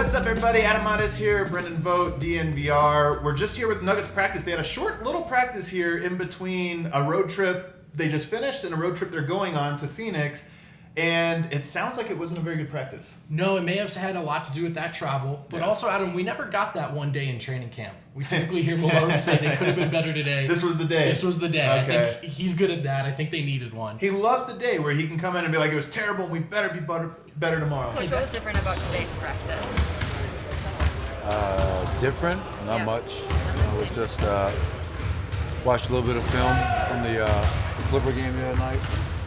What's up, everybody? Adam Matas here, Brendan Vogt, DNVR. We're just here with Nuggets practice. They had a short little practice here in between a road trip they just finished and a road trip they're going on to Phoenix. And it sounds like it wasn't a very good practice. No, it may have had a lot to do with that travel. But also, Adam, we never got that one day in training camp. We typically hear Malone say they could have been better today. This was the day. This was the day. Okay. I think he's good at that. I think they needed one. He loves the day where he can come in and be like, it was terrible, we better be better tomorrow. Coach, what was different about today's practice? Different? Not much. It was just watched a little bit of film from the Clipper game the other night.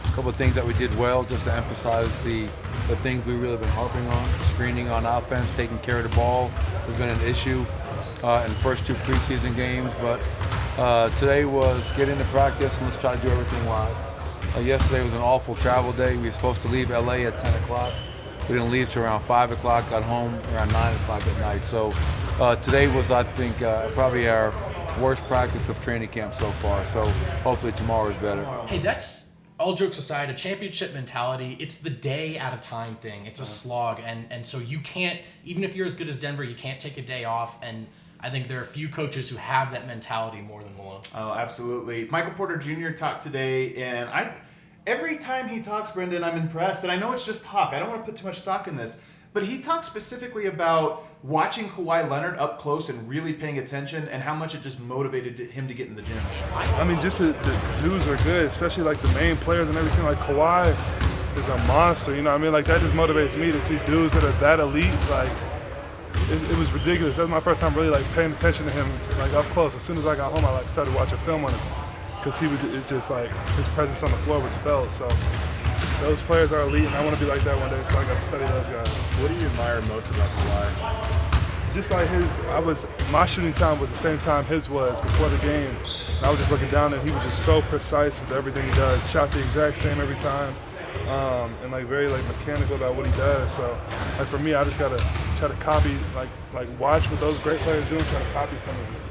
A couple of things that we did well, just to emphasize the things we've really been harping on. Screening on offense, taking care of the ball has been an issue in the first two preseason games. But today was get into practice and let's try to do everything live. Yesterday was an awful travel day. We were supposed to leave LA at 10 o'clock. We didn't leave till around 5 o'clock, got home around 9 o'clock at night. So today was, I think, probably our worst practice of training camp so far. So hopefully tomorrow is better. Hey, that's, all jokes aside, a championship mentality. It's the day at a time thing. It's a slog. And so you can't, even if you're as good as Denver, you can't take a day off. And I think there are a few coaches who have that mentality more than Malone. Oh, absolutely. Michael Porter Jr. talked today, and every time he talks, Brendan, I'm impressed. And I know it's just talk. I don't want to put too much stock in this. But he talked specifically about watching Kawhi Leonard up close and really paying attention and how much it just motivated him to get in the gym. I mean, just the dudes are good, especially like the main players and everything. Like Kawhi is a monster, you know what I mean? Like that just motivates me to see dudes that are that elite. Like it was ridiculous. That was my first time really like paying attention to him like up close. As soon as I got home, I like started watching film on him because it's just like his presence on the floor was felt. So those players are elite, and I want to be like that one day. So I got to study those guys. What do you admire most about Kawhi? Just like my shooting time was the same time his was before the game. And I was just looking down and he was just so precise with everything he does. Shot the exact same every time. And like very like mechanical about what he does. So like for me, I just gotta try to copy, like watch what those great players do and try to copy some of it.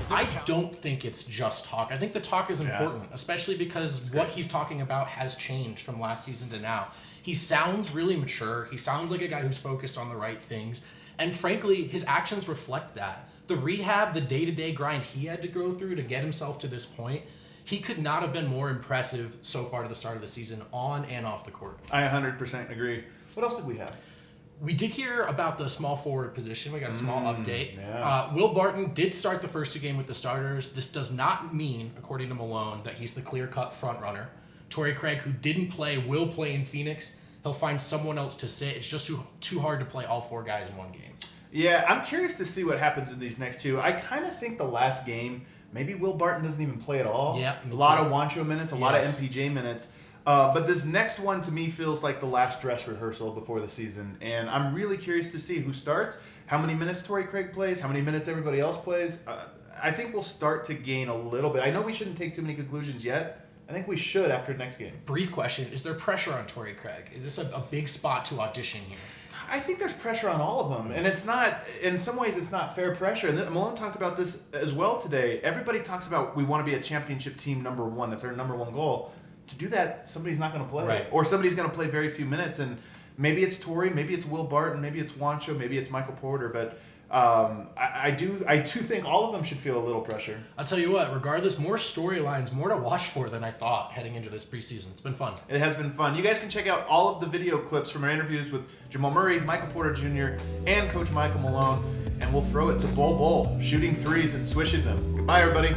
I don't think it's just talk. I think the talk is important, especially because what he's talking about has changed from last season to now. He sounds really mature. He sounds like a guy who's focused on the right things. And frankly, his actions reflect that. The rehab, the day-to-day grind he had to go through to get himself to this point, he could not have been more impressive so far to the start of the season, on and off the court. I 100% agree. What else did we have? We did hear about the small forward position. We got a small update. Yeah. Will Barton did start the first two games with the starters. This does not mean, according to Malone, that he's the clear-cut front runner. Torrey Craig, who didn't play, will play in Phoenix. He'll find someone else to sit. It's just too hard to play all four guys in one game. Yeah, I'm curious to see what happens in these next two. I kind of think the last game, maybe Will Barton doesn't even play at all. Yeah, a lot of Wancho minutes, a lot of MPJ minutes. But this next one to me feels like the last dress rehearsal before the season. And I'm really curious to see who starts, how many minutes Torrey Craig plays, how many minutes everybody else plays. I think we'll start to gain a little bit. I know we shouldn't take too many conclusions yet. I think we should after next game. Brief question. Is there pressure on Torrey Craig? Is this a big spot to audition here? I think there's pressure on all of them, and it's not, in some ways, it's not fair pressure. And Malone talked about this as well today. Everybody talks about we want to be a championship team number one. That's our number one goal. To do that, somebody's not going to play. Right. Or somebody's going to play very few minutes, and maybe it's Torrey, maybe it's Will Barton, maybe it's Wancho, maybe it's Michael Porter, but I do think all of them should feel a little pressure. I'll tell you what, regardless, more storylines, more to watch for than I thought heading into this preseason. It's been fun. It has been fun. You guys can check out all of the video clips from our interviews with Jamal Murray, Michael Porter Jr., and Coach Michael Malone, and we'll throw it to Bol Bol, shooting threes and swishing them. Goodbye, everybody.